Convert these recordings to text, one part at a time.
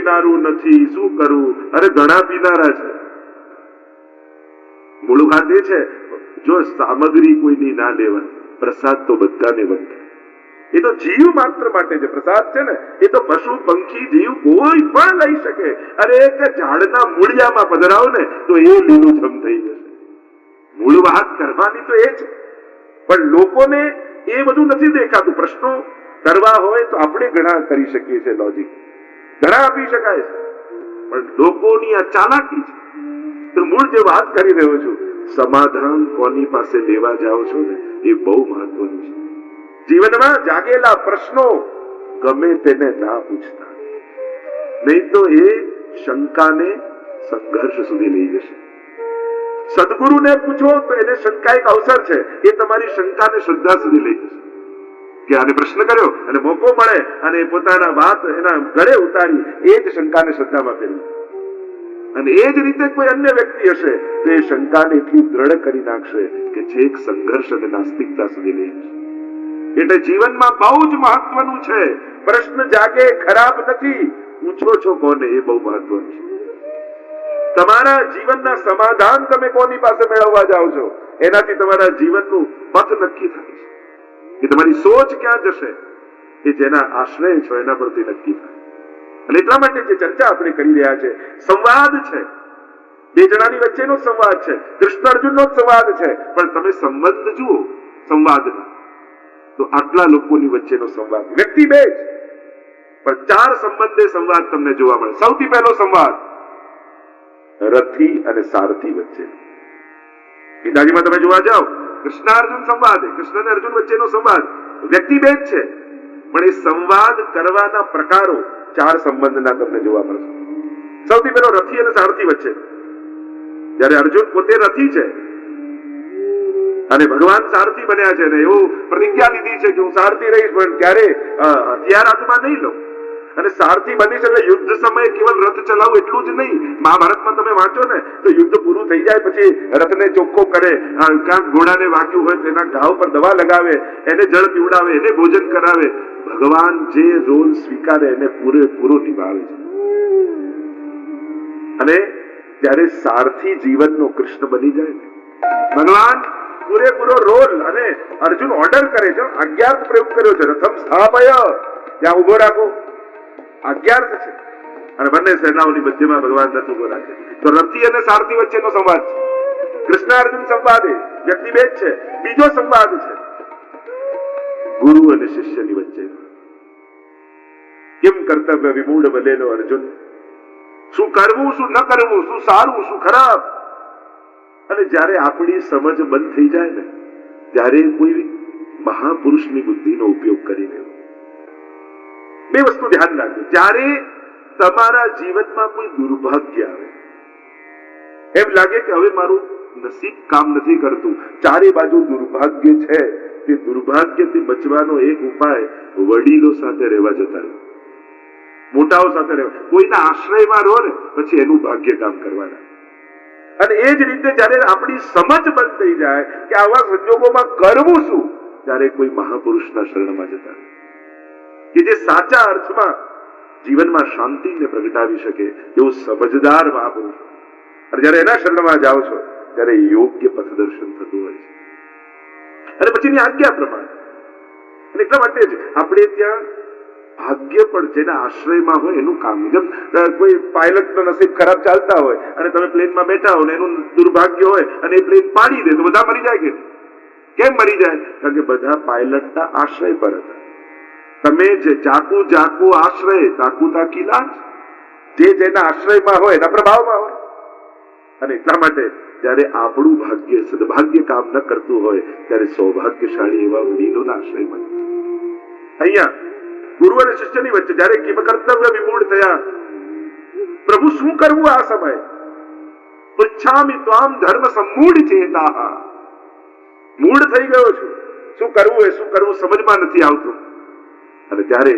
પીનારું નથી, શું કરવું? અરે ઘણા પીનારા છે. મૂળ વાત એ છે, જો સામગ્રી કોઈની ના લેવાય, પ્રસાદ તો બધાને વંચાય. એ તો જીવ માત્ર માટે છે. પ્રસાદ છે ને એ તો પશુ પંખી જીવ કોઈ પણ લઈ શકે. અરે એક ઝાડના મૂળિયામાં પધરાવો ને તો એ લીલુંછમ થઈ જશે. મૂળ વાત કરવાની તો એ છે, પણ લોકોને એ બધું નથી દેખાતું. પ્રશ્નો કરવા હોય તો આપણે ઘણા કરી શકીએ છીએ, લોજિક ઘણા આપી શકાય છે, પણ લોકોની આ ચાલાકી છે. તો મૂળ જે વાત કરી રહ્યો છું, સમાધાન કોની પાસે લેવા જાઓ છો ને એ બહુ મહત્વનું છે. જીવનમાં જાગેલા પ્રશ્નો ગમે તેને ના પૂછતા, નહીં તો એ શંકાને સંઘર્ષ સુધી લઈ જશે. સદગુરુને પૂછો તો એને શંકા એક અવસર છે, એ તમારી શંકાને શ્રદ્ધા સુધી લઈ જશે. કે આને પ્રશ્ન કર્યો અને મોકો મળે અને પોતાના વાત એના ગળે ઉતારી એ જ શંકાને શ્રદ્ધામાં ફેરવી. અને એ જ રીતે કોઈ અન્ય વ્યક્તિ હશે તો એ શંકાને એટલી દ્રઢ કરી નાખશે કે છેક સંઘર્ષ અને નાસ્તિકતા સુધી લઈ જશે. એટલે જીવનમાં બહુ જ મહત્વનું છે. પ્રશ્ન જાગે ખરાબ નથી, પૂછો છો કોને એ બહુ મહત્વનું છે. તમારા જીવનના સમાધાન તમે કોની પાસે મેળવવા જાઓ છો એનાથી તમારા જીવનનું પથ નક્કી થાય છે. એ તમારી સોચ ક્યાં જશે એ જેના આશ્રય છો એના પરથી નક્કી થાય. અને એટલા માટે જે ચર્ચા આપણે કરી રહ્યા છે, સંવાદ છે, બે જણાની વચ્ચેનો સંવાદ છે, કૃષ્ણ અર્જુનનો સંવાદ છે. પણ તમે સંબંધ જુઓ સંવાદના, તો આટલા લોકોની વચ્ચેનો સંવાદ, વ્યક્તિ બે જ, પણ ચાર સંબંધે સંવાદ તમને જોવા મળે. સૌથી પહેલો સંવાદ રથી અને સારથી વચ્ચે. ગીતાજીમાં તમે જોવા જાઓ, કૃષ્ણ અર્જુન સંવાદ, કૃષ્ણ અને અર્જુન વચ્ચેનો સંવાદ, વ્યક્તિ બે જ છે, પણ એ સંવાદ કરવાના પ્રકારો ચાર સંબંધના તમને જોવા મળશે. સૌથી પહેલો રથી અને સારથી વચ્ચે. જયારે અર્જુન પોતે રથી છે અને ભગવાન સારથી બન્યા છે ને એવું પ્રતિજ્ઞા લીધી છે કે હું સારથી રહીશ, પણ ક્યારે હથિયાર હાથમાં નહીં લઉં. અને સારથી બનીશ એટલે યુદ્ધ સમયે કેવલ રથ ચલાવવું એટલું જ નહીં. મહાભારતમાં તમે વાંચો ને તો યુદ્ધ પૂરું થઈ જાય પછી રથને ચોખ્ખો કરે, ક્યાંક ઘોડાને વાગ્યું હોય તેના ઘાવ પર દવા લગાવે, એને જળ પીવડાવે, એને ભોજન કરાવે. ભગવાન જે રોલ સ્વીકારે એને પૂરેપૂરો નિભાવે છે. અને ત્યારે સારથી જીવનનો કૃષ્ણ બની જાય ને, ભગવાન પૂરેપૂરો રોલ, અને અર્જુન ઓર્ડર કરે છે, આજ્ઞાર્થ પ્રયોગ કર્યો છે, રથમ સ્થાપય, ત્યાં ઉભો રાખો, આજ્ઞાર્થ છે. અને બંને સેનાઓની મધ્યમાં ભગવાન રથ ઉભો રાખે. તો રથી અને સારથી વચ્ચેનો સંવાદ છે. કૃષ્ણ અર્જુન સંવાદ એ વ્યક્તિ બે જ છે. બીજો સંવાદ છે ગુરુ અને શિષ્યની વચ્ચે. કેમ કર્તવ્ય વિમૂઢ બનેલો અર્જુન, શું કરવું શું ન કરવું, શું સારું શું ખરાબ. અને જ્યારે આપણી સમજ બંધ થઈ જાય ને, ત્યારે કોઈ મહાપુરુષની બુદ્ધિનો ઉપયોગ કરી લેવો. બે વસ્તુ ધ્યાન રાખજો. જ્યારે તમારા જીવનમાં કોઈ દુર્ભાગ્ય આવે, એમ લાગે કે હવે મારું નસીબ કામ નથી કરતું, ચારે બાજુ દુર્ભાગ્ય છે, તે દુર્ભાગ્યથી બચવાનો એક ઉપાય વડીલો સાથે રહેવા જતા રહો, મોટાઓ સાથે રહેવા, કોઈના આશ્રયમાં રહો ને પછી એનું ભાગ્ય કામ કરવાના. અને એ જ રીતે જયારે આપણી સમજ બંધ થઈ જાય કે આવા સંજોગોમાં કરવું શું, ત્યારે કોઈ મહાપુરુષના શરણમાં જતા રહો કે જે સાચા અર્થમાં જીવનમાં શાંતિને પ્રગટાવી શકે એવું સમજદાર મહાપુરુષ. અને જયારે એના શરણમાં જાઓ છો ત્યારે યોગ્ય પથદર્શન થતું હોય છે, અને પછીની આજ્ઞા પ્રમાણે. અને એટલા માટે જ આપણે ત્યાં ભાગ્ય પણ જેના આશ્રયમાં હોય એનું કામ. જેમ કોઈ પાયલટનો નસીબ ખરાબ ચાલતા હોય અને તમે પ્લેનમાં બેઠા હો ને એનું દુર્ભાગ્ય હોય અને એ પ્લેન પાડી દે તો બધા મરી જાય. કેમ મરી જાય? કારણ કે બધા પાયલટના આશ્રય પર હતા. તમે જે જાકુ જાકુ આશ્રય, તાકુ તાકી લાજ, જે જેના આશ્રયમાં હોય એના પ્રભાવમાં હોય. અને એટલા માટે જયારે આપણું ભાગ્ય સદભાગ્ય કામ ન કરતું હોય ત્યારે સૌભાગ્યશાળી એવા વડીલોના આશ્રયમાં. અહીંયા ગુરુ અને શિષ્યની વચ્ચે જયારે કર્તવ્ય વિમૂઢ થયા, પ્રભુ શું કરવું આ સમય? પૃચ્છામિ ત્વામ ધર્મ સમ્મૂઢ ચેતાઃ. મૂળ થઈ ગયો છું, શું કરવું એ શું કરવું સમજમાં નથી આવતું. અને ત્યારે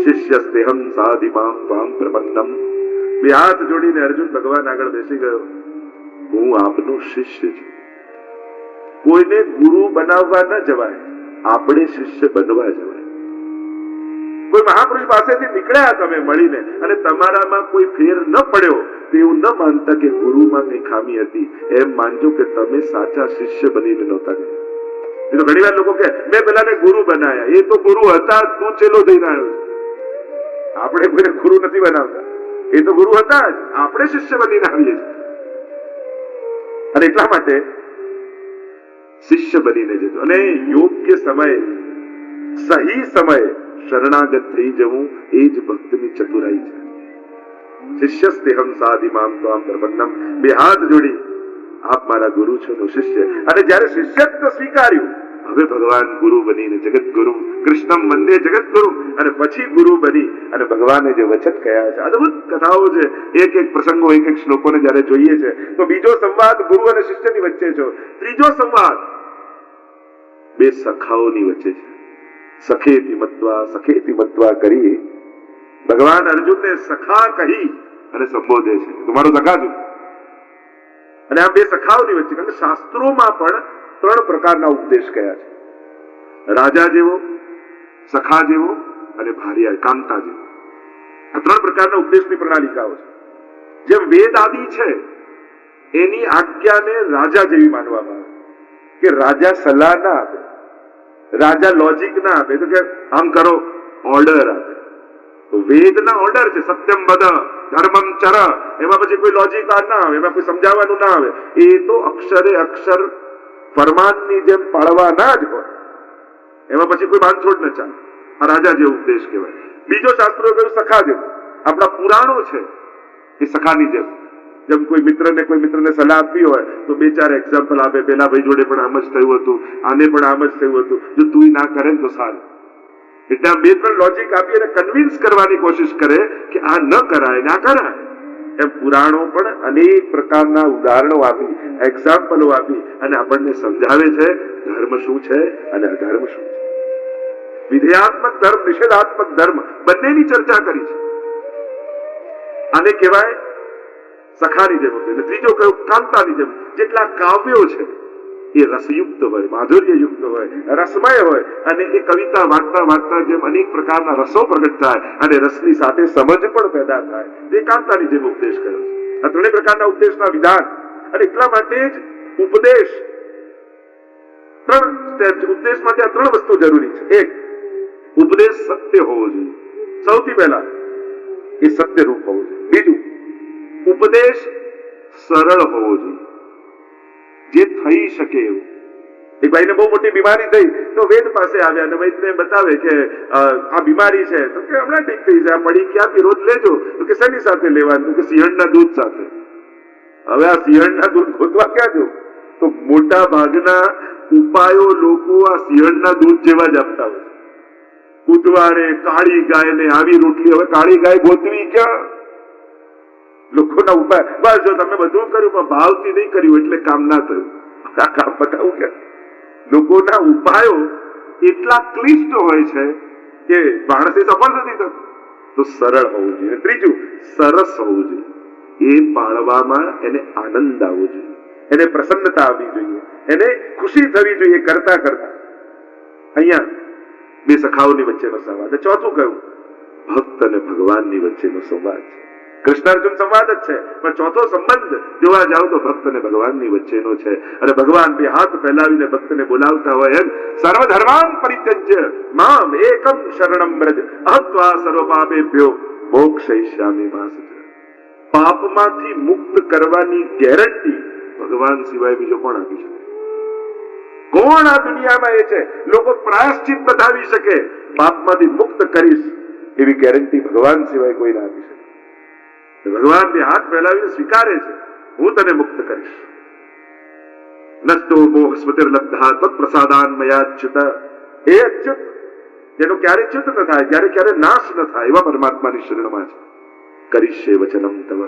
શિષ્ય સ્નેહમ સાધિમામ ત્વામ પ્રપન્નમ, બે હાથ જોડીને અર્જુન ભગવાન આગળ બેસી ગયો. હું આપનો શિષ્ય છું. કોઈને ગુરુ બનાવવા ન જવાય, આપણે શિષ્ય બનવા જવાય. કોઈ મહાપુરુષ પાસેથી નીકળ્યા તમે મળીને અને તમારામાં કોઈ ફેર ન પડ્યો તો એવું ન માનતા કે ગુરુમાં કઈ ખામી હતી, એમ માનજો કે તમે સાચા શિષ્ય બનીને નહોતા ગયા. એ તો ઘણી વાર લોકો કે મેં પેલાને ગુરુ બનાયા, એ તો ગુરુ હતા, તું ચેલો થઈને આવ્યો છે. આપણે કોઈને ગુરુ નથી બનાવતા, એ તો ગુરુ હતા જ, આપણે શિષ્ય બનીને આવીએ છીએ. અને એટલા માટે શિષ્ય બનીને જજો અને યોગ્ય સમયે સહી સમયે શરણાગત થઈ જવું એ જ ભક્તની ચતુરાઈ છે. શિષ્યસ્તેહમ સાધિમામ ત્વામ પ્રપન્નમ, બે હાથ જોડી આપ મારા ગુરુ છો, નો શિષ્ય. અને જ્યારે શિષ્યત્વ સ્વીકાર્યું, હવે ભગવાન ગુરુ બનીને જગત ગુરુ કૃષ્ણમ વંદે જગત ગુરુ, અને પછી ગુરુ બની અને ભગવાને જે વચન કહ્યા છે, અદભુત કથાઓ છે. એક એક પ્રસંગો, એક એક શ્લોકોને જયારે જોઈએ છે તો બીજો સંવાદ ગુરુ અને શિષ્યની વચ્ચે છે, ત્રીજો સંવાદ બે સખાઓની વચ્ચે છે. સખેતી મત્વા કરી ભગવાન અર્જુનને સખા કહી અને સંબોધે છે, તમારો સખા છું. અને આ બે સખાઓની વચ્ચે, કારણ કે શાસ્ત્રોમાં પણ ત્રણ પ્રકારના ઉપદેશ કયા છે: રાજા જેવો, સખા જેવો અને ભાર્યા કાંતા જેવો. આ ત્રણ પ્રકારના ઉપદેશની પ્રણાલિકાઓ છે. જેમ વેદ આદિ છે એની આજ્ઞાને રાજા જેવી માનવામાં આવે કે રાજા સલાહ ના આપે, રાજા લોજિક ના આપે, તો કે આમ કરો, ઓર્ડર આપે. તો વેદના ઓર્ડર છે, સત્યમ વદ ધર્મમ ચર, એમાં પછી કોઈ લોજિક ના આવે, એમાં કોઈ સમજાવવાનું ના આવે. એ તો અક્ષરે અક્ષર ફરમાનની જેમ પાળવાના જ હોય, એમાં પછી કોઈ બાંધછોડ ન ચાલે. આ રાજા જેવો ઉપદેશ કહેવાય. બીજો શાસ્ત્રો કહ્યું સખા જેવો. આપણા પુરાણો છે એ સખાની જેમ. જેમ કોઈ મિત્રને સલાહ આપવી હોય તો બે ચાર એક્ઝામ્પલ આપે, પેલા ભાઈ જોડે પણ આમ જ થયું હતું, આને પણ આમ જ થયું હતું, જો તું ના કરે તો સારું. એટલે આ બે ત્રણ લોજિક આપી અને કન્વિન્સ કરવાની કોશિશ કરે કે આ ન કરાય ને આ કરાય. એમ પુરાણો પણ અનેક પ્રકારના ઉદાહરણો આપી, એક્ઝામ્પલો આપી અને આપણને સમજાવે છે ધર્મ શું છે અને અધર્મ શું છે. વિધેયાત્મક ધર્મ, નિષેધાત્મક ધર્મ બંનેની ચર્ચા કરી છે. આને કહેવાય સખાની જેમ. અને ત્રીજો કયો કાંતાની જેમ. જેટલા કાવ્યો છે એ રસયુક્ત હોય, માધુર્યયુક્ત હોય, રસમય હોય, અને એ કવિતા વાંચતા વાંચતા જેમ અનેક પ્રકારના રસો પ્રગટ થાય અને રસની સાથે સમજ પણ પેદા થાય, એ કાંતાની જેમ ઉપદેશ કર્યો છે. આ ત્રણેય પ્રકારના ઉપદેશના વિધાન. અને એટલા માટે જ ઉપદેશ ત્રણ સ્ટેપ છે. ઉપદેશ માટે આ ત્રણ વસ્તુ જરૂરી છે. એક, ઉપદેશ સત્ય હોવો જોઈએ, સૌથી પહેલા એ સત્ય રૂપ હોવું જોઈએ. બીજું, ઉપદેશ સરળ હોવો જોઈએ, જે થઈ શકે એવું. એક ભાઈને બહુ મોટી બીમારી થઈ તો વેદ પાસે આવ્યા અને વૈદ્યને બતાવે કે આ બીમારી છે, તો કે હમણાં ઠીક થઈ જાય, પડી ક્યાંથી રોજ લેજો, તો કે શેની સાથે લેવાનું, કે સિંહણના દૂધ સાથે. હવે આ સિંહણના દૂધ ગોતવા ક્યાં જો? તો મોટા ભાગના ઉપાયો લોકો આ સિંહણના દૂધ જેવા જ આપતા હોય. કૂતવારે કાળી ગાય ને આવી રોટલી, હવે કાળી ગાય ગોતવી ક્યાં? લોકોના ઉપાય, બસ જો તમે બધું કર્યું પણ ભાવથી નહીં કર્યું એટલે કામ ના થયું. આ કામ બતાવું કે લોકોના ઉપાયો એટલા ક્લિષ્ટ હોય છે કે માણસે સફળ નથી થતું. તો સરળ હોવું જોઈએ. ત્રીજું, સરસ હોવું જોઈએ. એ પાળવામાં એને આનંદ આવવો જોઈએ, એને પ્રસન્નતા આવવી જોઈએ, એને ખુશી થવી જોઈએ કરતા કરતા. અહીંયા બે સખાઓની વચ્ચેનો સંવાદ. ચોથું કયું? ભક્ત અને ભગવાનની વચ્ચેનો સંવાદ છે. કૃષ્ણાર્જુન સંવાદ જ છે, પણ ચોથો સંબંધ જોવા જાવ તો ભક્ત અને ભગવાનની વચ્ચેનો છે. અને ભગવાન બે હાથ ફેલાવીને ભક્તને બોલાવતા હોય એમ, સર્વધર્માન પરિત્યજ્ય મામ એકમ શરણમ વ્રજ અહં ત્વા સર્વ પાપેભ્યો મોક્ષયિષ્યામિ મા શુચિ. પાપમાંથી મુક્ત કરવાની ગેરંટી ભગવાન સિવાય બીજો કોણ આપી શકે? કોણ આ દુનિયામાં એ છે લોકો પ્રાયશ્ચિત બતાવી શકે, પાપમાંથી મુક્ત કરીશ એવી ગેરંટી ભગવાન સિવાય કોઈ ના આપી શકે. ભગવાન બે હાથ ફેલાવીને સ્વીકારે છે, હું તને મુક્ત કરીશ. નષ્ટો મોહ સ્મૃતિર્લબ્ધા તત્પ્રસાદાન મયાચ્યુત. એ અચ્યુત જેનો ક્યારે ચ્યુત ન થાય, ક્યારે નાશ ન થાય, એવા પરમાત્માની શરણમાં છે. કરીશે વચનમ તવ.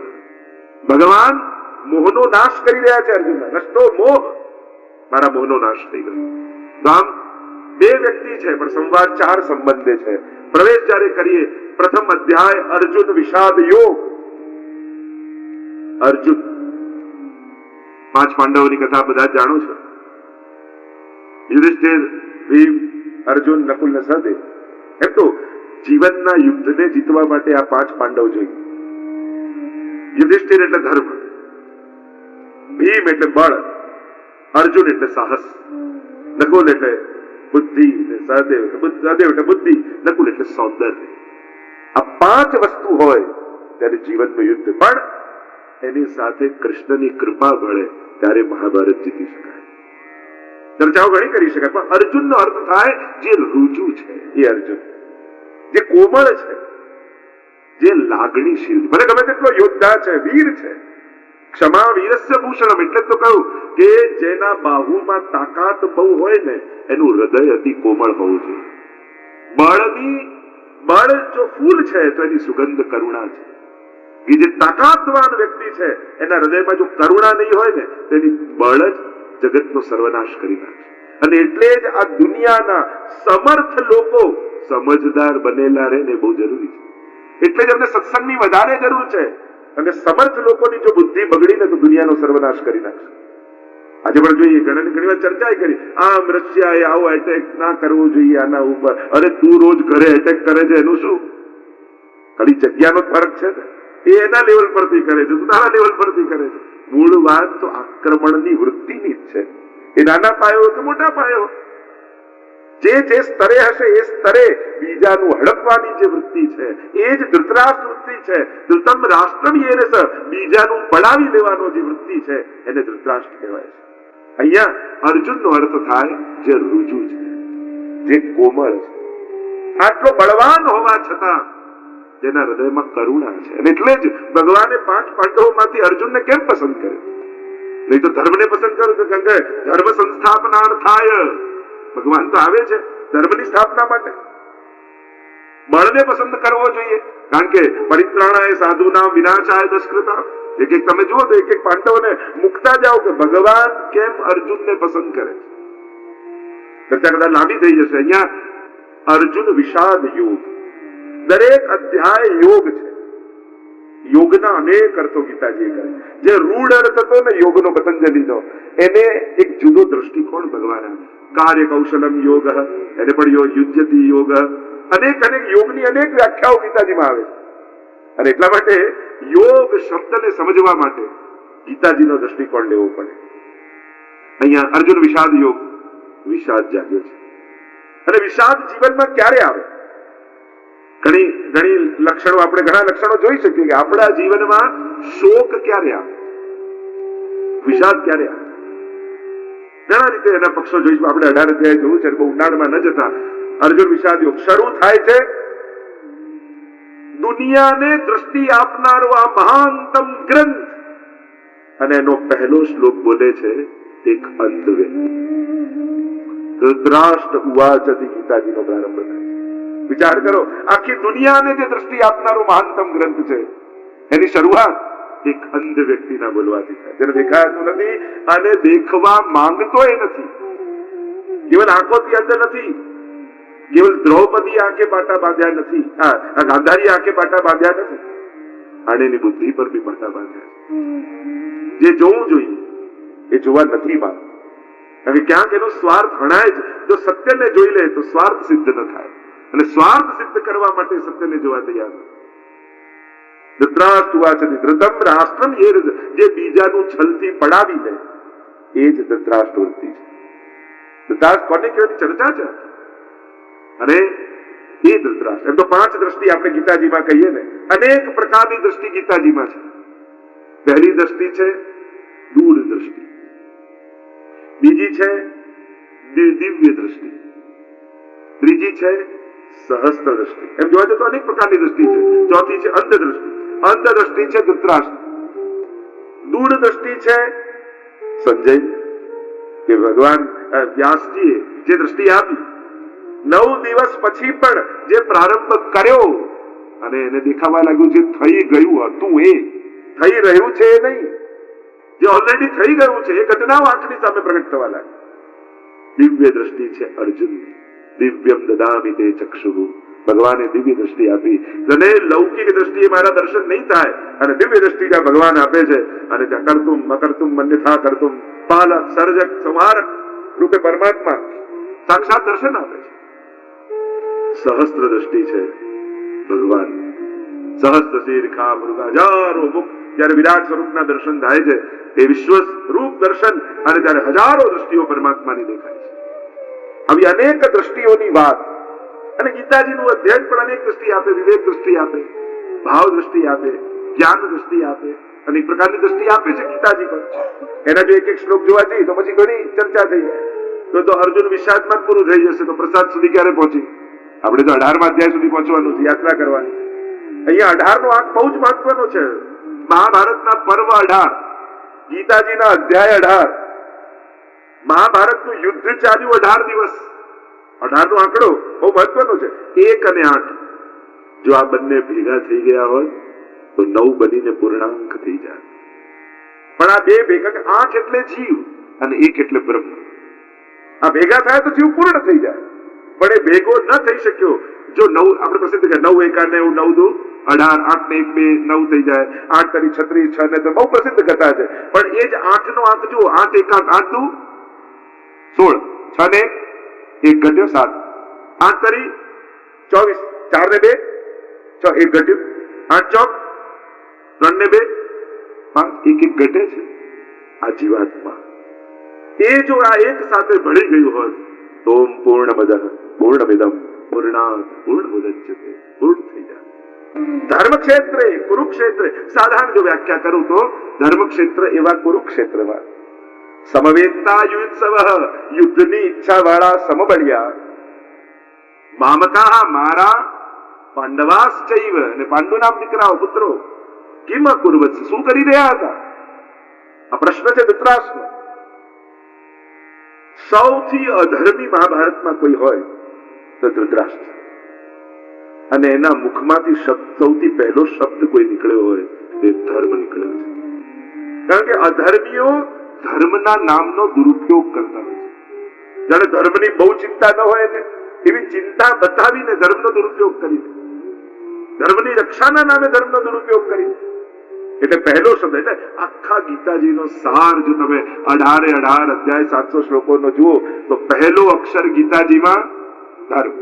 ભગવાન મોહનો નાશ કરી રહ્યા છે અર્જુન. નષ્ટો મોહ, મારા મોહનો નાશ થઈ ગયો. તો આમ બે વ્યક્તિ છે પણ સંવાદ ચાર સંબંધે છે. પ્રવેશ જ્યારે કરીએ, પ્રથમ અધ્યાય અર્જુન વિષાદ યોગ. અર્જુન, 5 પાંડવોની કથા બધા જાણો છો. યુધિષ્ઠિર, ભીમ, અર્જુન, નકુલ ને સહદેવ. એમ તો જીવનના યુદ્ધને જીતવા માટે આ 5 પાંડવ જોઈએ. યુધિષ્ઠિર એટલે ધર્મ, ભીમ એટલે બળ, અર્જુન એટલે સાહસ, નકુલ એટલે બુદ્ધિ, સહદેવ એટલે બુદ્ધિ, નકુલ એટલે સૌંદર્ય. આ 5 વસ્તુ હોય ત્યારે જીવનનું યુદ્ધ. પણ એની સાથે કૃષ્ણની કૃપા મળે ત્યારે મહાભારત જીતી શકાય. ચર્ચાઓ ઘણી કરી શકાય, પણ અર્જુનનો અર્થ થાય જે રુજુ છે, એ અર્જુન જે કોમળ છે, જે લાગણીશીલ. મને ગમે તેટલો યોદ્ધા છે, વીર છે. ક્ષમા વીરસ્ય ભૂષણમ, એટલે તો કહું કે જેના બાહુમાં તાકાત બહુ હોય ને એનું હૃદય અતિ કોમળ હોવું જોઈએ. બળ જો ફૂલ છે તો એની સુગંધ કરુણા છે. કે જે તાકાતવાન વ્યક્તિ છે એના હૃદયમાં જો કરુણા નહીં હોય ને તો એની બળ જ જગતનો સર્વનાશ કરી નાખે. અને એટલે જ આ દુનિયાના સમર્થ લોકો સમજદાર બનેલા રહે ને બહુ જરૂરી છે. એટલે જ અમને સત્સંગની વધારે જરૂર છે. અને સમર્થ લોકોની જો બુદ્ધિ બગડી ને તો દુનિયાનો સર્વનાશ કરી નાખશે. આજે પણ જોઈએ, ઘણી વાર ચર્ચા કરી, આમ રશિયાએ આવો એટેક ના કરવો જોઈએ આના ઉપર. અરે તું રોજ ઘરે એટેક કરે છે એનું શું? ખાલી જગ્યાનો ફરક છે ને, એ એના લેવલ પરથી કરે છે, તું તારા લેવલ પરથી કરે છે. મૂળ વાત તો આક્રમણની વૃત્તિની જ છે. એ નાના પાયો કે મોટા પાયો, જે સ્તરે હશે એ સ્તરે બીજાનું હડપવાની જે વૃત્તિ છે એ જ ધૃતરાષ્ટ્ર વૃત્તિ છે. ધૃતમ રાષ્ટ્રમ યેરસ, બીજાનું પડાવી લેવાનો જે વૃત્તિ છે એને ધૃતરાષ્ટ્ર કહેવાય છે. અહીંયા અર્જુનનો અર્થ થાય જે રુજુ છે, જે કોમળ છે, આટલો બળવાન હોવા છતાં જેના હૃદયમાં કરુણા છે. અને એટલે જ ભગવાને 5 પાંડવોમાંથી અર્જુનને કેમ પસંદ કર્યો? નહીં તો ધર્મને પસંદ કર્યો તો કારણ કે ધર્મ સંસ્થાપનાર્થાય ભગવાન તો આવે છે ધર્મની સ્થાપના માટે. બળને પસંદ કરવો જોઈએ કારણ કે પરિત્રાણાય સાધુનામ વિનાશાય દશકૃતા. એક તમે જુઓ તો એક પાંડવોને મુકતા જાઓ કે ભગવાન કેમ અર્જુનને પસંદ કરે. ચર્ચા કદાચ લાંબી થઈ જશે. અહીંયા અર્જુન વિષાદ યોગ, દરેક અધ્યાય યોગ છે. યોગના અનેક અર્થો ગીતાજીએ કરે. જે રૂઢ અર્થ હતો ને યોગનો પતંજલિનો, એને એક જુદો દ્રષ્ટિકોણ ભગવાન આપે. કાર્ય કૌશલમ યોગ, એને પણ યુજ્યતિ યોગ, અનેક યોગની અનેક વ્યાખ્યાઓ ગીતાજીમાં આવે છે. અને એટલા માટે યોગ શબ્દને સમજવા માટે ગીતાજીનો દ્રષ્ટિકોણ લેવો પડે. અહીંયા અર્જુન વિષાદ યોગ, વિષાદ જાગ્યો છે. અને વિષાદ જીવનમાં ક્યારે આવે? ઘણી લક્ષણો, આપણે ઘણા લક્ષણો જોઈ શકીએ કે આપણા જીવનમાં શોક ક્યારે આવે, વિષાદ ક્યારે આવે. ઘણા રીતે એના પક્ષો જોઈશું. આપણે 18 અધ્યાય જોયું છે, બહુ ઊંડાણમાં ન જતા. અર્જુન વિષાદ યોગ શરૂ થાય છે દુનિયાને દ્રષ્ટિ આપનારો આ મહાનતમ ગ્રંથ, અને એનો પહેલો શ્લોક બોલે છે એક અંધ વ્યક્તિ. ધૃતરાષ્ટ્ર ઉવાચથી ગીતાજીનો પ્રારંભ થાય છે. વિચાર કરો, આખી દુનિયાને જે દ્રષ્ટિ આપનારો મહાનતમ ગ્રંથ છે એની શરૂઆત એક અંધ વ્યક્તિના બોલવાથી થાય, જેને દેખાતું નથી અને દેખવા માંગતોય નથી. કેવલ આંખોથી અંધ નથી, કેવલ દ્રૌપદી આંખે પાટા બાંધ્યા નથી, ગાંધારી આંખે પાટા બાંધ્યા નથી, અને એની બુદ્ધિ પર બી પાટા બાંધ્યા છે. જે જોવું જોઈએ એ જોવા નથી માંગતું. કારણ કે ક્યાંક એનો સ્વાર્થ હણાય છે. જો સત્યને જોઈ લે તો સ્વાર્થ સિદ્ધ ન થાય, અને સ્વાર્થ સિદ્ધ કરવા માટે સત્યને જોવા તૈયાર નથી. ધૃતરાષ્ટ્રવાચની ધૃતમ રાષ્ટ્રમ યેરસ, જે બીજાનું છલથી પડાવી લે એ જ ધૃતરાષ્ટ્ર વૃત્તિ છે. ધૃતરાષ્ટ્ર કોને કહેવાની ચર્ચા છે. અને એ ધૃતરાષ્ટ્ર, એમ તો 5 દ્રષ્ટિ આપણે ગીતાજીમાં કહીએ ને, અનેક પ્રકારની દ્રષ્ટિ ગીતાજીમાં છે. પહેલી દ્રષ્ટિ છે દૂર દ્રષ્ટિ, બીજી છે દિવ્ય દ્રષ્ટિ, ત્રીજી છે સહસ્ત્ર દ્રષ્ટિ. એમ જોવા જઈએ તો અનેક પ્રકારની દ્રષ્ટિ છે. ચોથી છે અંધ દ્રષ્ટિ. અંધ દ્રષ્ટિ છે ધૃતરાષ્ટ્ર. દૂર દ્રષ્ટિ છે સંજય, કે ભગવાન વ્યાસજીએ જે દ્રષ્ટિ આપી, 9 દિવસ પછી પણ જે પ્રારંભ કર્યો અને એને દેખાવા લાગ્યું જે થઈ ગયું હતું એ થઈ રહ્યું છે એ નહીં, જે ઓલરેડી થઈ ગયું છે એ ઘટનાઓ આંખની સામે પ્રગટ થવા લાગી. દિવ્ય દ્રષ્ટિ છે અર્જુન. દિવ્યમ દદામિ તે ચક્ષુઃ, ભગવાને દિવ્ય દ્રષ્ટિ આપી. અને લૌકિક દ્રષ્ટિએ મારા દર્શન નહીં થાય, અને દિવ્ય દ્રષ્ટિ જ્યાં ભગવાન આપે છે, અને ત્યાં કર્તુમ અકર્તુમ મન્યથા કર્તુમ પાલક સર્જક સંહારક રૂપે પરમાત્મા સાક્ષાત દર્શન આપે છે. સહસ્ત્ર દ્રષ્ટિ છે ભગવાન સહસ્ત્ર શીર્ષા મૃગા હજારો મુખ જ્યારે વિરાટ સ્વરૂપના દર્શન થાય છે એ વિશ્વ રૂપ દર્શન અને ત્યારે હજારો દ્રષ્ટિઓ પરમાત્માની દેખાય છે. આવી અનેક દ્રષ્ટિઓની વાત અને ગીતાજીનું અધ્યયન પણ અનેક દ્રષ્ટિ આપે, વિવેક દ્રષ્ટિ આપે, ભાવ દ્રષ્ટિ આપે, જ્ઞાન દ્રષ્ટિ આપે, અનેક પ્રકારની દ્રષ્ટિ આપે છે ગીતાજી પર. એના જો એક એક શ્લોક જોવા જઈએ તો પછી ઘણી ચર્ચા થઈ જાય. તો અર્જુન વિષાદમાં પૂરું થઈ જશે તો પ્રસાદ સુધી ક્યારે પહોંચી? આપણે તો 18મા અધ્યાય સુધી પહોંચવાનું છે, યાત્રા કરવાની. અહીંયા 18 નો અંક બહુ જ મહત્વનો છે. મહાભારતના પર્વ 18, ગીતાજીના અધ્યાય 18, મહાભારતનું યુદ્ધ ચાલ્યું 18 દિવસ. 18 નો આંકડો બહુ મહત્વનો છે. 1 અને 8 જો આ બંને ભેગા થઈ ગયા હોય તો 9 બનીને પૂર્ણાંક થઈ જાય. પણ આ બે ભેગા, 8 એટલે જીવ અને 1 એટલે બ્રહ્મ. આ ભેગા થાય તો જીવ પૂર્ણ થઈ જાય. પણ એ ભેગો ન થઈ શક્યો જો 9 આપણે પ્રસિદ્ધ કે 9 એકા 9 9 દુ 18, 8 ને 1 2 9 થઈ જાય, 8 તરી 36, 6 ને તો બહુ પ્રસિદ્ધ કથા છે. પણ એ જ 8 નો આંક જુઓ, 8 એકા 8 દુ 16, 6 ને 1 ઘટ્યો 7, 8 તરી 24, 4 ને 2 6, 1 ઘટ્યું, 8 ચોક 3 ને 2 5, 1 1 ઘટે છે. આ જીવાત્મા એ જો આ એક સાથે ભળી ગયું હોય તો પૂર્ણમદ પૂર્ણમિદમ પૂર્ણાત પૂર્ણમુદચ્યતે, પૂર્ણ થઈ જાય. ધર્મક્ષેત્રે કુરુક્ષેત્રે, સાધારણ જો વ્યાખ્યા કરું તો ધર્મક્ષેત્ર એવા કુરુક્ષેત્રમાં સમવેતતા યુત્સવ, યુદ્ધની ઈચ્છા વાળા સમબળિયા, મામકા મારા પાંડવાશ્ચૈવ, અને પાંડુના દીકરાઓ પુત્રો, કિમ કુર્વત, શું કરી રહ્યા હતા? આ પ્રશ્ન છે ધૃતરાષ્ટ્રનો. સૌથી અધર્મી મહાભારતમાં કોઈ હોય તો ધૃતરાષ્ટ્ર. અને એના મુખમાંથી સૌથી પહેલો શબ્દ કોઈ નીકળ્યો હોય તે ધર્મ નીકળ્યો છે. કારણ કે અધર્મીઓ ધર્મના નામનો દુરુપયોગ કરતા હોય છે. જાણે ધર્મની બહુ ચિંતા ન હોય ને એવી ચિંતા બતાવીને ધર્મનો દુરુપયોગ કરી દે. ધર્મની રક્ષાના નામે ધર્મનો દુરુપયોગ કરી દે. એટલે પહેલો શબ્દ, એટલે આખા ગીતાજીનો સાર જો તમે 18 અધ્યાય 700 શ્લોકોનો જુઓ તો પહેલો અક્ષર ગીતાજીમાં ધર્મ.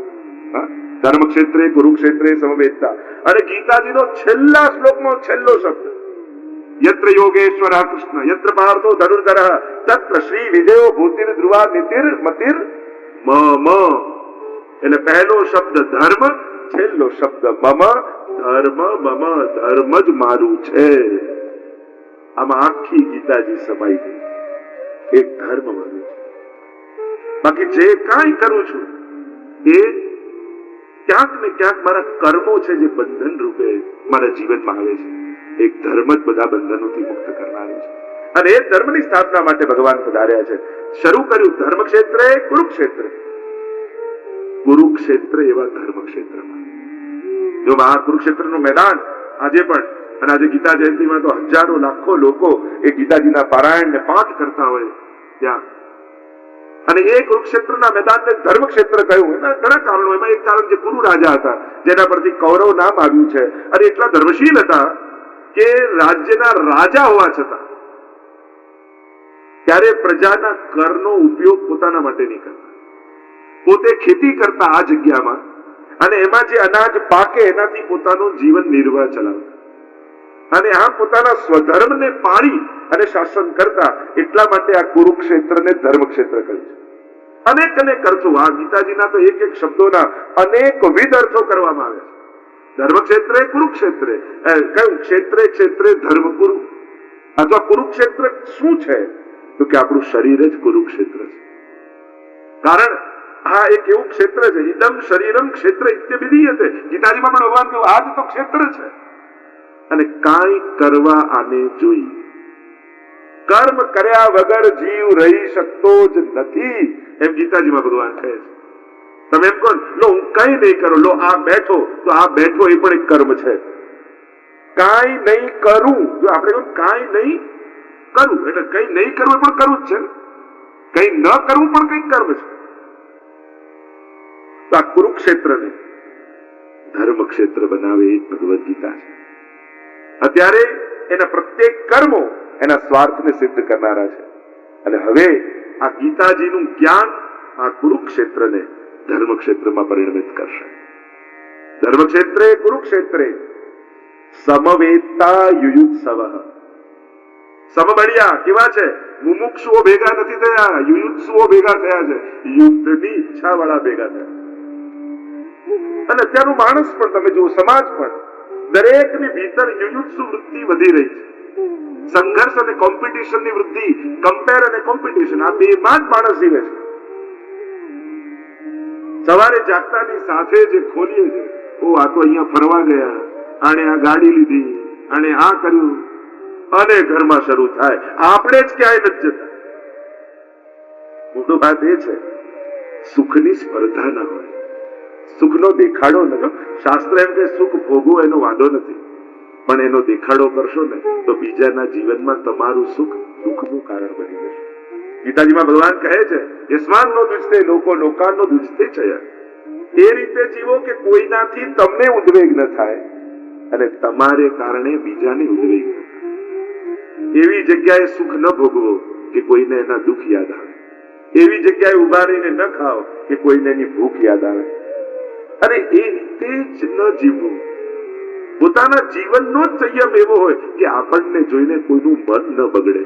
ધર્મક્ષેત્રે કુરુક્ષેત્રે સમવેતતા. અને ગીતાજીનો છેલ્લા શ્લોકનો છેલ્લો શબ્દ યત્ર યોગેશ્વર કૃષ્ણ યત્ર પાર્થો ધનુર્ધર તત્ર શ્રી વિજયો ભૂતિર ધ્રુવા નીતિર મતિર મમ. એટલે પહેલો શબ્દ ધર્મ, છેલ્લો શબ્દ મમ. ધર્મ મમ, ધર્મ જ મારું છે. આમાં આખી ગીતાજી સમાઈ ગઈ. એક ધર્મ મારું છે. બાકી જે કાંઈ કરું છું એ ક્યાંક ને ક્યાંક મારા કર્મો છે જે બંધન રૂપે મારા જીવનમાં આવે છે. એક ધર્મ જ બધા બંધનોથી મુક્ત કરનારો છે. અને એ ધર્મની સ્થાપના માટે ભગવાન પધાર્યા છે. શરૂ કર્યું ધર્મક્ષેત્રે કુરુક્ષેત્રે. કુરુક્ષેત્ર એવા ધર્મક્ષેત્રમાં જો મહાકુરુક્ષેત્રનું મેદાન આજે પણ, અને આજે ગીતા જયંતિમાં તો હજારો લાખો લોકો એ ગીતાજીના પારાયણ ને પાઠ કરતા હોય ત્યાં. અને એ કુરુક્ષેત્રના મેદાનને ધર્મક્ષેત્ર કહ્યું. એના ઘણા કારણો. એમાં એક કારણ જે કુરુ રાજા હતા જેના પરથી કૌરવ નામ આવ્યું છે. અને એટલા ધર્મશીલ હતા કે રાજ્યના રાજા હોવા છતાં ત્યારે પ્રજાના કરનો ઉપયોગ પોતાના માટે નહીં કરતા. પોતે ખેતી કરતા આ જગ્યામાં, અને એમાં જે અનાજ પાકે એનાથી પોતાનું જીવન નિર્વાહ ચલાવતા. અને આ પોતાના સ્વધર્મને પાળી અને શાસન કરતા. એટલા માટે આ કુરુક્ષેત્રને ધર્મક્ષેત્ર કહ્યું છે. અનેક અનેક અર્થો, આ ગીતાજીના તો એક એક શબ્દોના અનેકવિધ અર્થો કરવામાં આવે છે. ધર્મક્ષેત્રે કુરુક્ષેત્રે કયું ક્ષેત્રે ક્ષેત્રે ધર્મ કુરુ. અથવા કુરુક્ષેત્ર શું છે તો કે આપણું શરીર જ કુરુક્ષેત્ર છે. કારણ આ એક એવું ક્ષેત્ર છે, ઇદમ શરીરમ ક્ષેત્ર ઇત્યવિધીયતે. ગીતાજીમાં પણ ભગવાન કહ્યું આ જ તો ક્ષેત્ર છે. અને કાંઈ કરવા આને જોઈ. કર્મ કર્યા વગર જીવ રહી શકતો જ નથી એમ ગીતાજીમાં ભગવાન કહે છે. તમે એમ કહો લો હું કઈ નહીં કરું, લો આ બેઠો, તો આ બેઠો એ પણ એક કર્મ છે. કાંઈ નહીં કરું, જો આપણે કહું કાંઈ નહીં કરું એટલે કઈ નહીં કરવું પણ કરવું જ છે. કઈ ન કરવું પણ કઈ કર્મ છે. તો આ કુરુક્ષેત્રને ધર્મક્ષેત્ર બનાવે એ ભગવદ ગીતા છે. અત્યારે એના પ્રત્યેક કર્મો એના સ્વાર્થને સિદ્ધ કરનારા છે. અને હવે આ ગીતાજીનું જ્ઞાન આ કુરુક્ષેત્રને ધર્મક્ષેત્રમાં પરિણમિત કરશે. ધર્મક્ષેત્રે કુરુક્ષેત્રે સમવેતા યુયુત્સવ. સમબળિયા કેવા છે? મુમુક્ષુઓ ભેગા નથી થયા, યુયુત્સુઓ ભેગા થયા છે, યુદ્ધની ઈચ્છા વાળા ભેગા થયા. અને અત્યારનું માણસ પણ તમે જુઓ, સમાજ પણ, દરેકની ભીતર યુયુત્સુ વૃત્તિ વધી રહી છે. સંઘર્ષ અને કોમ્પિટિશન ની વૃદ્ધિ, કમ્પેર અને કોમ્પિટિશન, આ બેમાં જ માણસ જીવે છે. સવારે જાગતાની સાથે જે ખોલીએ છે, ઓ આ તો અહીંયા ફરવા ગયા, આને આ ગાડી લીધી, આને આ કર્યું, અને ઘરમાં શરૂ થાય આપણે જ ક્યાંય નથી જતા. મોટો વાત એ છે સુખની સ્પર્ધા ન હોય, સુખનો દેખાડો ન. શાસ્ત્ર એમ કે સુખ ભોગવો એનો વાંધો નથી, પણ એનો દેખાડો કરશો ને તો બીજાના જીવનમાં તમારું સુખ દુઃખનું કારણ બની જશે. ગીતાજીમાં ભગવાન કહે છે યસ્માનનો દુજતે લોકો લોકાનો દુજતે છે. એ રીતે જીવો કે કોઈનાથી તમને ઉદ્વેગ ન થાય અને તમારે કારણે બીજાને ઉદ્વેગ ન થાય. એવી જગ્યાએ સુખ ન ભોગવો કે કોઈને એના દુઃખ યાદ આવે. એવી જગ્યાએ ઉભા રહીને ન ખાઓ કે કોઈને એની ભૂખ યાદ આવે. અને એ રીતે જ ન જીવવું. પોતાના જીવનનો જ સંયમ એવો હોય કે આપણને જોઈને કોઈનું મન ન બગડે,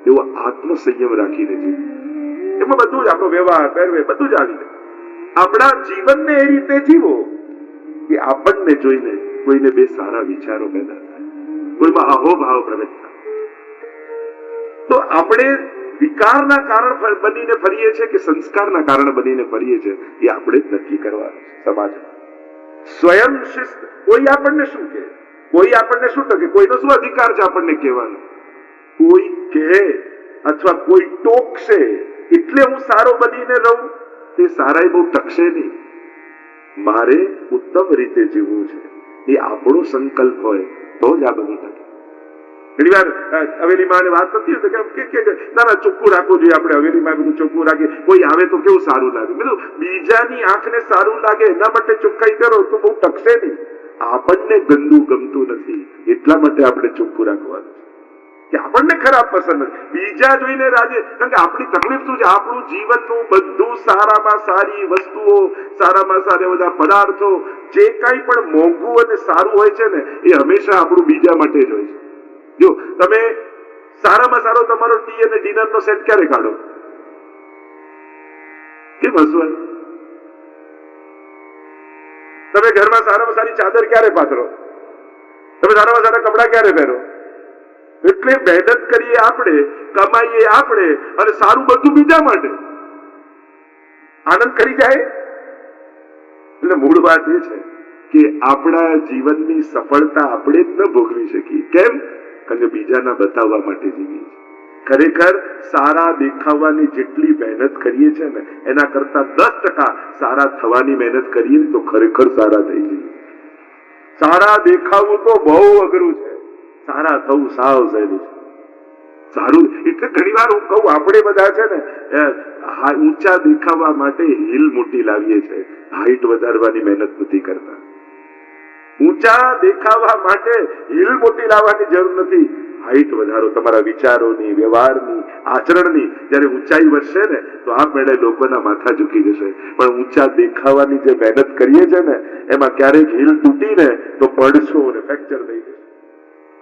એવો આત્મ સંયમ રાખીને જીવવું. એમાં બધું જ આપણો વ્યવહાર, પહેરવે બધું જ આવી જાય. આપણા જીવનને એ રીતે જીવો કે આપણને જોઈને કોઈને બે સારા વિચારો પેદા થાય, કોઈમાં અહોભાવ પ્રગટ થાય. તો આપણે વિકારના કારણ બનીને ફરીએ છીએ કે સંસ્કારના કારણ બનીને ફરીએ છીએ, એ આપણે જ નક્કી કરવાનું છે. સમાજમાં સ્વયં શિસ્ત. કોઈ આપણને શું કહે, કોઈ આપણને શું ટકે, કોઈનો શું અધિકાર છે આપણને કહેવાનો? કોઈ કહે અથવા કોઈ ટોકશે એટલે હું સારો બનીને રહું, તે સારા બહુ ટકશે નહીં. મારે ઉત્તમ રીતે જીવવું છે, એ આપણો સંકલ્પ હોય તો જ આ બધું ટકે. ઘણી વાર હવેલીમાં વાત થતી હોય કે ના ના ચોખ્ખું રાખવું જોઈએ, આપણે હવેલીમાં બધું ચોખ્ખું રાખીએ, કોઈ આવે તો કેવું સારું લાગે. બધું બીજાની આંખને સારું લાગે એના માટે ચોખ્ખાઈ કરો તો બહુ ટકશે નહીં. આપણને ગંદુ ગમતું નથી એટલા માટે આપણે ચોખ્ખું રાખવાનું છે કે આપણને ખરાબ પસંદ નથી, બીજા જોઈને રાજી. કારણ કે આપણી તકલીફ શું છે, આપણું જીવનનું બધું સારામાં સારી વસ્તુઓ, સારામાં સારા બધા પદાર્થો, જે કાંઈ પણ મોંઘું અને સારું હોય છે ને, એ હંમેશા આપણું બીજા માટે જ હોય છે. જો તમે સારામાં સારો તમારો ટી અને ડિનર નો સેટ ક્યારે કાઢો? કેમ હસવાનું? તમે ઘરમાં સારામાં સારી ચાદર ક્યારે પાથરો? તમે સારામાં સારા કપડા ક્યારે પહેરો? એટલે મહેનત કરીએ આપણે, કમાઈએ આપણે, અને સારું બધું બીજા માટે. આનંદ કરી જાય. એટલે મૂળ વાત એ છે કે આપણા જીવનની સફળતા આપણે જ ન ભોગવી શકીએ. કેમ? કારણ કે બીજાના બતાવવા માટે જીવીએ છીએ. ખરેખર સારા દેખાવાની જેટલી મહેનત કરીએ છીએ ને, એના કરતા 10% સારા થવાની મહેનત કરીએ તો ખરેખર સારા થઈ જઈએ. સારા દેખાવું તો બહુ અઘરું છે, સારા થવું સાવ સહેલું છે. સારું એટલે ઘણી વાર હું કહું, આપણે બધા છે ને ઊંચા દેખાવા માટે હિલ મોટી લાવીએ છીએ, હાઈટ વધારવાની મહેનત નથી કરતા. ઊંચા દેખાવા માટે હિલ મોટી લાવવાની જરૂર નથી, હાઈટ વધારો તમારા વિચારોની, વ્યવહારની, આચરણની. જયારે ઊંચાઈ વધશે ને તો આપમેળે લોકોના માથા ઝૂકી જશે. પણ ઊંચા દેખાવાની જે મહેનત કરીએ છે ને, એમાં ક્યારેક હિલ તૂટીને તો પડશો અને ફ્રેક્ચર થઈ જશે.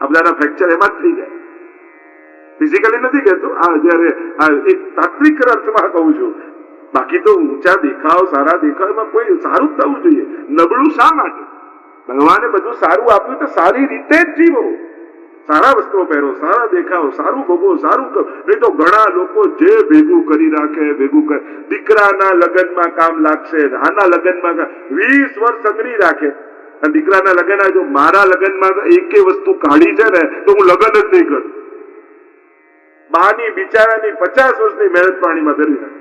આ બધાના ફ્રેક્ચર એમાં જ થઈ જાય. ફિઝિકલી નથી કહેતો, આ જયારે એક તાત્વિક અર્થમાં કહું છું. બાકી તો ઊંચા દેખાવ, સારા દેખાવમાં કોઈ સારું જ થવું જોઈએ. નબળું શા માટે? ભગવાને બધું સારું આપ્યું તો સારી રીતે જ જીવો. સારા વસ્ત્રો પહેરો, સારા દેખાવ, સારું ભોગવો, સારું કરો. નહીં તો ઘણા લોકો જે ભેગું કરી રાખે, ભેગું કરે. દીકરાના લગ્નમાં કામ લાગશે, આના લગ્નમાં 20 વર્ષ સંગ્રહી રાખે. અને દીકરાના લગ્ન, જો મારા લગ્નમાં એકે વસ્તુ કાઢી છે ને તો હું લગ્ન જ નહીં કરું. બાની બિચારાની 50 વર્ષની મહેનત પાણીમાં ફેરવી નાખે.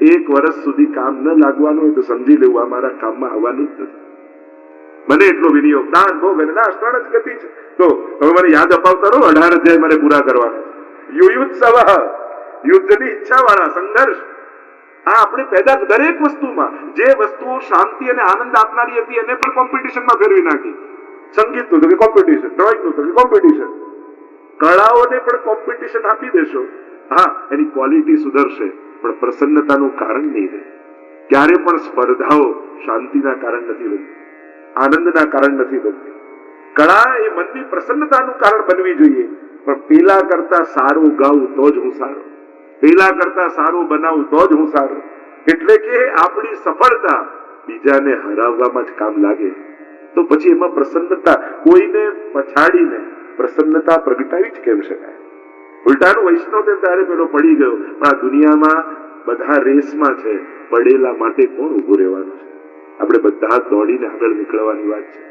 1 વર્ષ સુધી કામ ન લાગવાનું હોય તો સમજી લેવું આ મારા કામમાં આવવાનું જ નથી. મને એટલો વિનિયોગ, દાન, ભોગ અને નાશ 3 જ ગતિ છે. તો હવે મને યાદ અપાવતા રહો, 18 અધ્યાય મારે પૂરા કરવાના. યુયુત્સવ, યુદ્ધની ઈચ્છા વાળા, સંઘર્ષ. આ આપણે પેદા દરેક વસ્તુમાં જે વસ્તુઓ શાંતિ અને આનંદ આપનારી હતી એને પણ કોમ્પિટિશનમાં ફેરવી નાખી. સંગીતનું તો કે કોમ્પિટિશન, ડ્રોઈંગનું તો કે કોમ્પિટિશન. કળાઓને પણ કોમ્પિટિશન આપી દેશો, હા એની ક્વોલિટી સુધરશે પણ પ્રસન્નતાનું કારણ નહીં રહે. ક્યારે પણ સ્પર્ધાઓ શાંતિના કારણ નથી બનતી. આનંદના કારણ નથી બનતી. કળા એ મનની પ્રસન્નતાનું કારણ બનવી જોઈએ. પણ પેલા કરતા સારું ગાવું તો જ હું સારો, પેલા કરતા સારું બનાવું તો જ હું સારો. એટલે કે આપણી સફળતા બીજાને હરાવવામાં જ કામ લાગે તો પછી એમાં પ્રસન્નતા, કોઈને પછાડીને પ્રસન્નતા પ્રગટાવી જ કેમ શકાય? ઉલટાનું વૈષ્ણવ ત્યારે પેલો પડી ગયો. પણ આ દુનિયામાં બધા રેસમાં છે, પડેલા માટે કોણ ઉભું રહેવાનું છે? આપણે બધા દોડીને આગળ નીકળવાની વાત છે.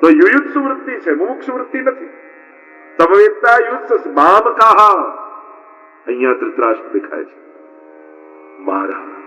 તો યુયુત્સુ વૃત્તિ છે, મુમુક્ષુ વૃત્તિ નથી. સમવેતતા યુત્સ મામ કાહા, અહીંયા ધૃતરાષ્ટ્ર દેખાય છે, મારા